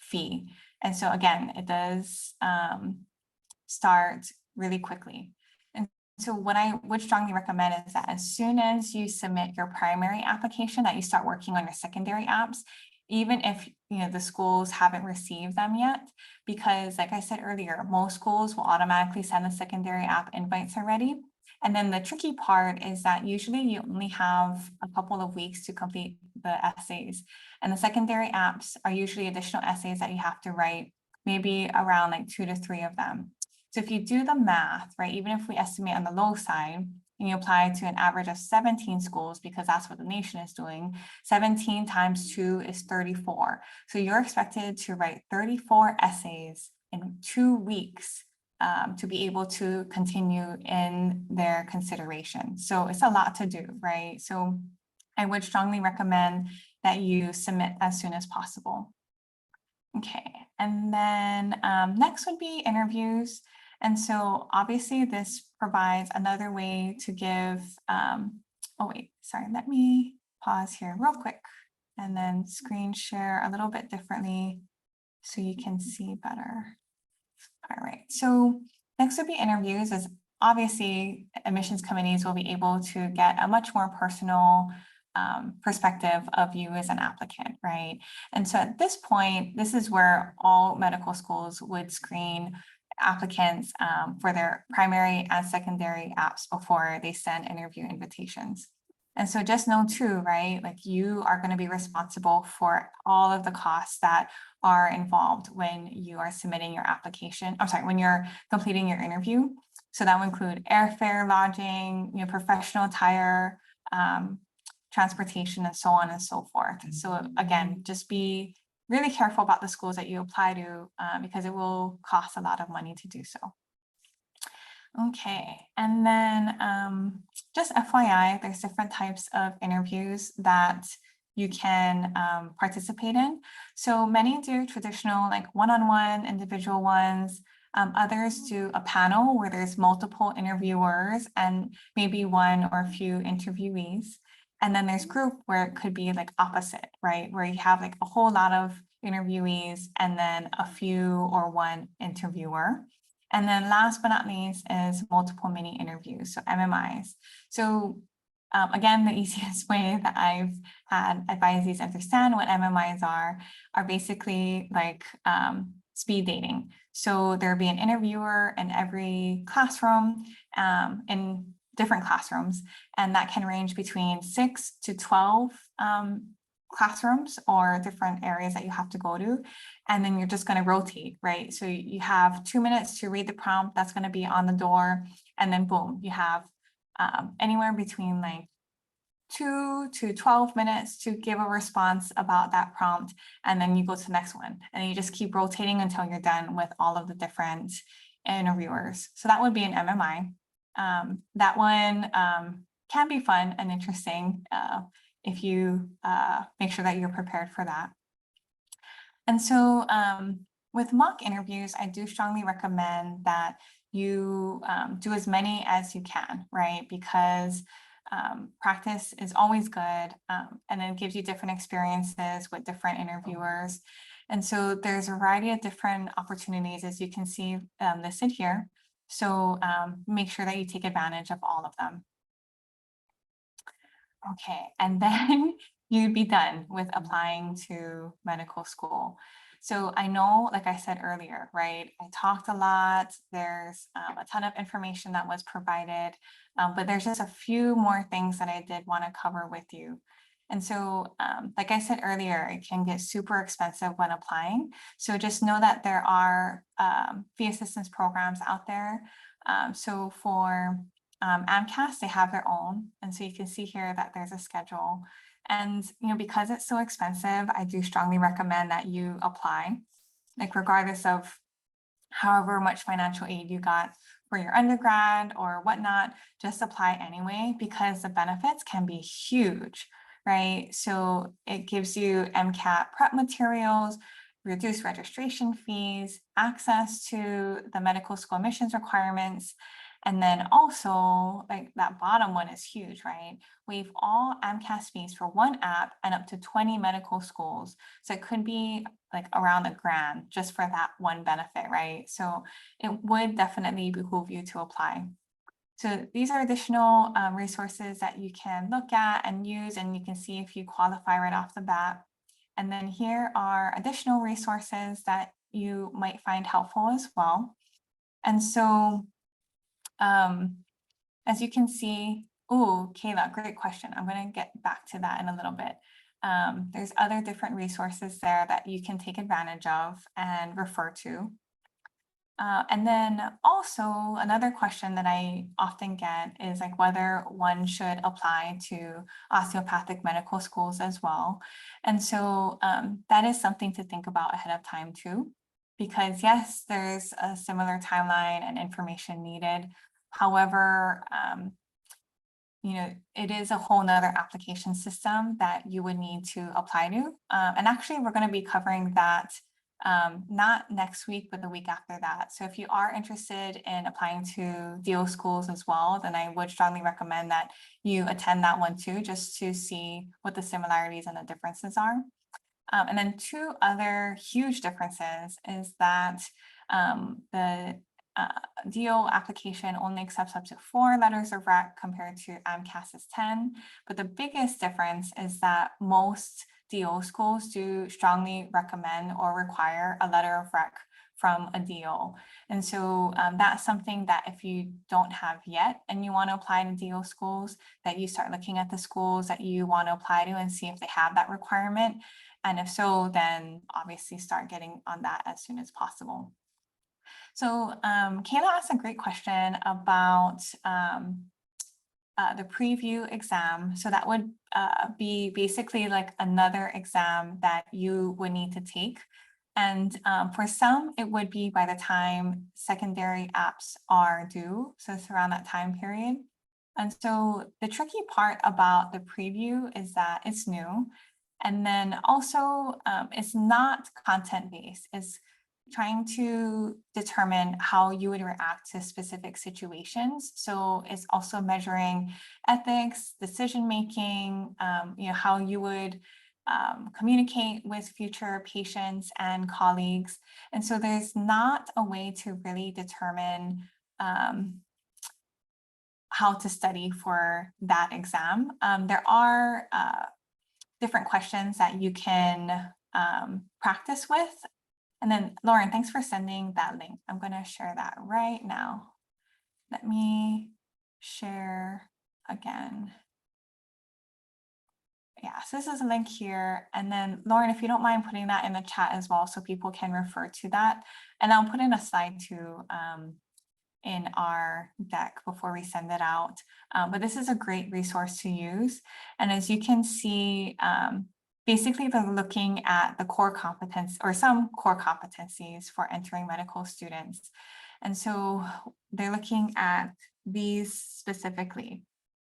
fee. And so again, it does start really quickly. And so what I would strongly recommend is that as soon as you submit your primary application, that you start working on your secondary apps, even if the schools haven't received them yet, because like I said earlier, most schools will automatically send the secondary app invites already. And then the tricky part is that usually you only have a couple of weeks to complete the essays. And the secondary apps are usually additional essays that you have to write, maybe around like 2 to 3 of them. So if you do the math, right, even if we estimate on the low side, and you apply to an average of 17 schools, because that's what the nation is doing, 17 times 2 is 34. So you're expected to write 34 essays in 2 weeks to be able to continue in their consideration. So it's a lot to do, right? So I would strongly recommend that you submit as soon as possible. Okay, and then next would be interviews. And so obviously this provides another way to give, oh wait, sorry, let me pause here real quick and then screen share a little bit differently so you can see better. All right, so next would be interviews. As obviously admissions committees will be able to get a much more personal perspective of you as an applicant, right? And so at this point, this is where all medical schools would screen applicants for their primary and secondary apps before they send interview invitations. And so just know too, right? Like you are going to be responsible for all of the costs that are involved when you are submitting your application. I'm sorry, when you're completing your interview. So that will include airfare, lodging, professional attire, um, transportation, and so on and so forth. So again, just be really careful about the schools that you apply to because it will cost a lot of money to do so. Okay, and then just FYI, there's different types of interviews that you can participate in. So many do traditional like one-on-one individual ones. Others do a panel where there's multiple interviewers and maybe one or a few interviewees. And then there's group where it could be like opposite, right? Where you have like a whole lot of interviewees and then a few or one interviewer. And then last but not least is multiple mini interviews, so MMIs. So again, the easiest way that I've had advisees understand what MMIs are basically like speed dating. So there'll be an interviewer in every classroom in different classrooms, and that can range between 6 to 12 classrooms or different areas that you have to go to. And then you're just going to rotate, right? So you have 2 minutes to read the prompt that's going to be on the door. And then boom, you have anywhere between like 2 to 12 minutes to give a response about that prompt. And then you go to the next one. And you just keep rotating until you're done with all of the different interviewers. So that would be an MMI. That one can be fun and interesting if you make sure that you're prepared for that. And so with mock interviews, I do strongly recommend that you do as many as you can, right? Because practice is always good, and it gives you different experiences with different interviewers. And so there's a variety of different opportunities, as you can see listed here. So make sure that you take advantage of all of them. Okay, and then you'd be done with applying to medical school. So I know, like I said earlier, right, I talked a lot, there's a ton of information that was provided, but there's just a few more things that I did want to cover with you. And so, like I said earlier, it can get super expensive when applying. So just know that there are fee assistance programs out there. So for AMCAS, they have their own. And so you can see here that there's a schedule. And, because it's so expensive, I do strongly recommend that you apply, like regardless of however much financial aid you got for your undergrad or whatnot, just apply anyway, because the benefits can be huge, right? So it gives you MCAT prep materials, reduced registration fees, access to the medical school admissions requirements. And then also, like that bottom one is huge, right? Waive all AMCAS fees for one app and up to 20 medical schools. So it could be like around $1,000 just for that one benefit, right? So it would definitely behoove you to apply. So these are additional resources that you can look at and use, and you can see if you qualify right off the bat. And then here are additional resources that you might find helpful as well. And so as you can see, oh, Kayla, great question. I'm going to get back to that in a little bit. There's other different resources there that you can take advantage of and refer to. And then also another question that I often get is like whether one should apply to osteopathic medical schools as well. And so that is something to think about ahead of time too, because yes, there's a similar timeline and information needed. However, it is a whole nother application system that you would need to apply to. And actually, we're going to be covering that not next week, but the week after that. So if you are interested in applying to DO schools as well, then I would strongly recommend that you attend that one too, just to see what the similarities and the differences are. And then two other huge differences is that the DO application only accepts up to 4 letters of rec compared to AMCAS's 10. But the biggest difference is that most DO schools do strongly recommend or require a letter of rec from a DO. And so that's something that if you don't have yet and you want to apply to DO schools, that you start looking at the schools that you want to apply to and see if they have that requirement. And if so, then obviously start getting on that as soon as possible. So Kayla asked a great question about the preview exam. So that would be basically like another exam that you would need to take. And for some, it would be by the time secondary apps are due. So it's around that time period. And so the tricky part about the preview is that it's new. And then also it's not content-based. It's trying to determine how you would react to specific situations. So it's also measuring ethics, decision-making, how you would communicate with future patients and colleagues. And so there's not a way to really determine how to study for that exam. There are different questions that you can practice with. And then Lauren, thanks for sending that link. I'm going to share that right now. Let me share again. Yeah, so this is a link here. And then Lauren, if you don't mind putting that in the chat as well, so people can refer to that. And I'll put in a slide too in our deck before we send it out. But this is a great resource to use. And as you can see, basically they're looking at the core competence or some core competencies for entering medical students. And so they're looking at these specifically.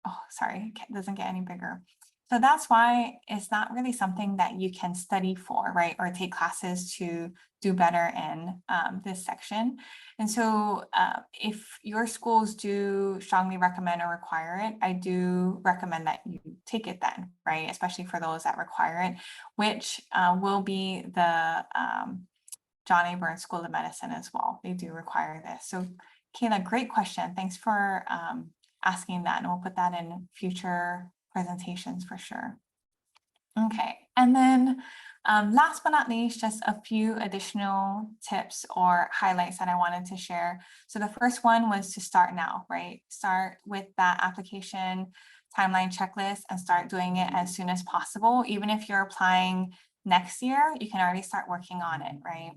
Oh, sorry, it doesn't get any bigger. So that's why it's not really something that you can study for, right? Or take classes to do better in this section. And so if your schools do strongly recommend or require it, I do recommend that you take it then, right? Especially for those that require it, which will be the John A. Burns School of Medicine as well. They do require this. So Kayla, great question. Thanks for asking that, and we'll put that in future presentations for sure. Okay, and then last but not least, just a few additional tips or highlights that I wanted to share. So the first one was to start now, right? Start with that application timeline checklist and start doing it as soon as possible. Even if you're applying next year, you can already start working on it, right?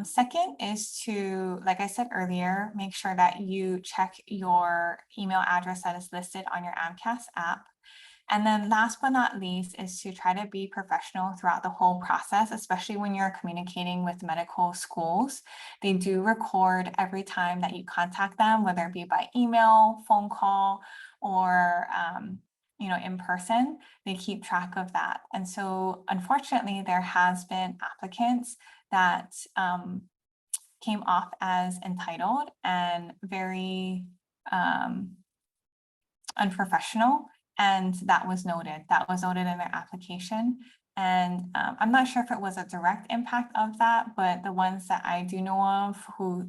Second is to, like I said earlier, make sure that you check your email address that is listed on your AMCAS app. And then last but not least is to try to be professional throughout the whole process, especially when you're communicating with medical schools. They do record every time that you contact them, whether it be by email, phone call, or in person. They keep track of that. And so unfortunately, there has been applicants that came off as entitled and very unprofessional. And that was noted. That was noted in their application. And I'm not sure if it was a direct impact of that, but the ones that I do know of who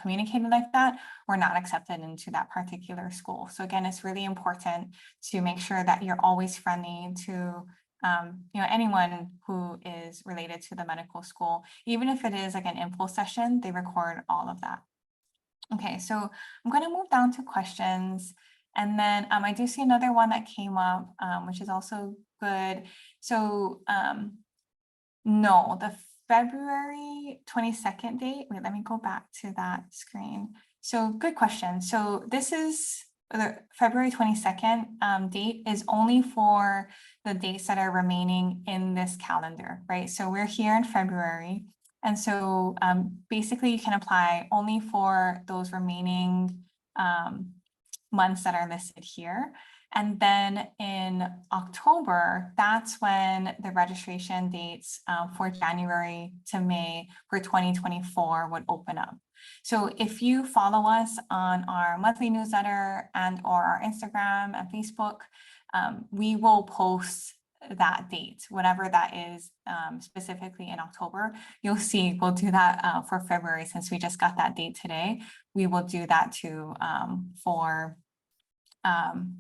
communicated like that were not accepted into that particular school. So again, it's really important to make sure that you're always friendly to anyone who is related to the medical school. Even if it is like an info session, they record all of that. Okay, so I'm going to move down to questions. And then I do see another one that came up, which is also good. So no, the February 22nd date, wait, let me go back to that screen. So good question. So this is the February 22nd date is only for the dates that are remaining in this calendar, right? So we're here in February. And so basically you can apply only for those remaining months that are listed here. And then in October, that's when the registration dates for January to May for 2024 would open up. So if you follow us on our monthly newsletter and or our Instagram and Facebook, we will post that date, whatever that is, specifically in October. You'll see we'll do that for February, since we just got that date today. We will do that too for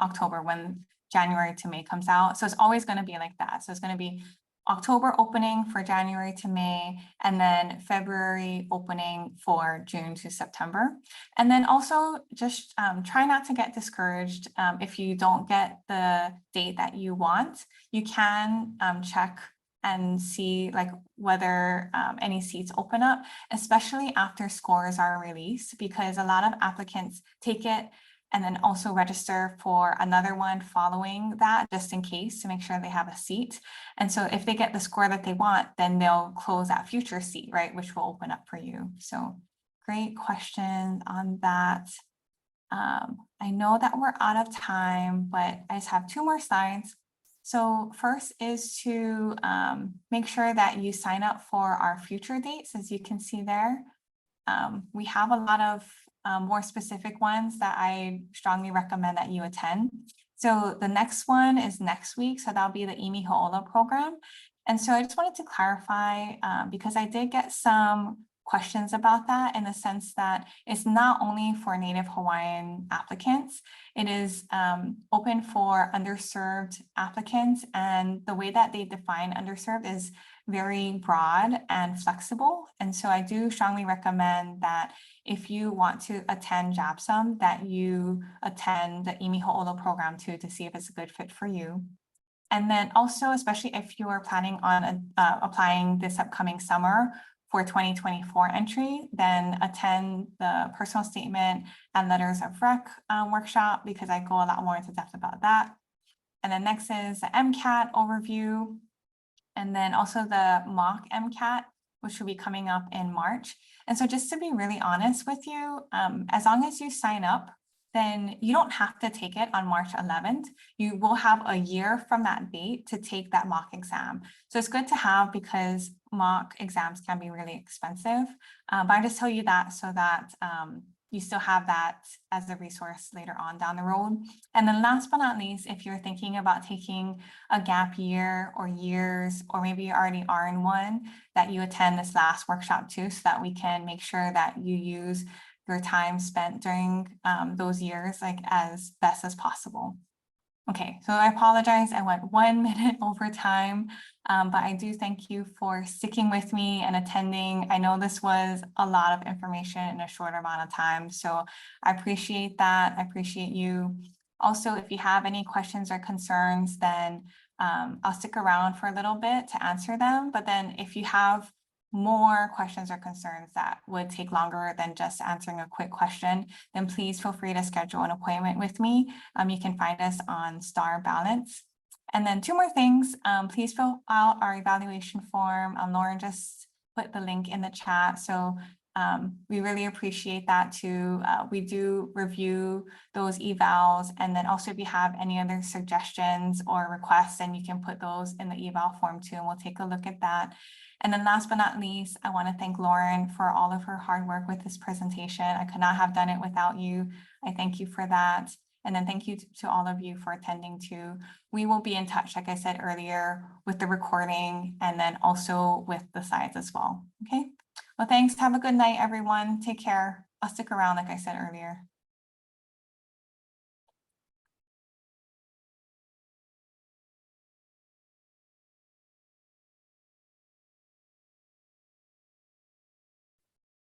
October when January to May comes out. So it's always going to be like that. So it's going to be October opening for January to May, and then February opening for June to September. And then also just try not to get discouraged. If you don't get the date that you want, you can check and see like whether any seats open up, especially after scores are released, because a lot of applicants take it and then also register for another one following that, just in case, to make sure they have a seat. And so if they get the score that they want, then they'll close that future seat, right, which will open up for you. So great question on that. I know that we're out of time, but I just have 2 more slides. So first is to make sure that you sign up for our future dates, as you can see there. We have a lot of more specific ones that I strongly recommend that you attend. So the next one is next week, so that'll be the Imi Ho'ola program. And so I just wanted to clarify, because I did get some questions about that, in the sense that it's not only for Native Hawaiian applicants, it is open for underserved applicants. And the way that they define underserved is very broad and flexible. And so I do strongly recommend that if you want to attend JABSOM, that you attend the Imi Ho'ola program too, to see if it's a good fit for you. And then also, especially if you are planning on applying this upcoming summer for 2024 entry, then attend the personal statement and letters of rec workshop, because I go a lot more into depth about that. And then next is the MCAT overview. And then also the mock MCAT, which will be coming up in March. And so just to be really honest with you, as long as you sign up, then you don't have to take it on March 11th. You will have a year from that date to take that mock exam. So it's good to have, because mock exams can be really expensive. But I just tell you that so that you still have that as a resource later on down the road. And then last but not least, if you're thinking about taking a gap year or years, or maybe you already are in one, that you attend this last workshop too, so that we can make sure that you use your time spent during those years like as best as possible. Okay, so I apologize, I went 1 minute over time, but I do thank you for sticking with me and attending. I know this was a lot of information in a short amount of time, so I appreciate that. I appreciate you. Also, if you have any questions or concerns, then I'll stick around for a little bit to answer them. But then if you have more questions or concerns that would take longer than just answering a quick question, then please feel free to schedule an appointment with me. You can find us on Star Balance. And then 2 more things, please fill out our evaluation form. Lauren just put the link in the chat. So we really appreciate that too. We do review those evals. And then also if you have any other suggestions or requests, then you can put those in the eval form too, and we'll take a look at that. And then last but not least, I want to thank Lauren for all of her hard work with this presentation. I could not have done it without you. I thank you for that. And then thank you to all of you for attending too. We will be in touch, like I said earlier, with the recording and then also with the slides as well. Okay. Well, thanks. Have a good night, everyone. Take care. I'll stick around, like I said earlier.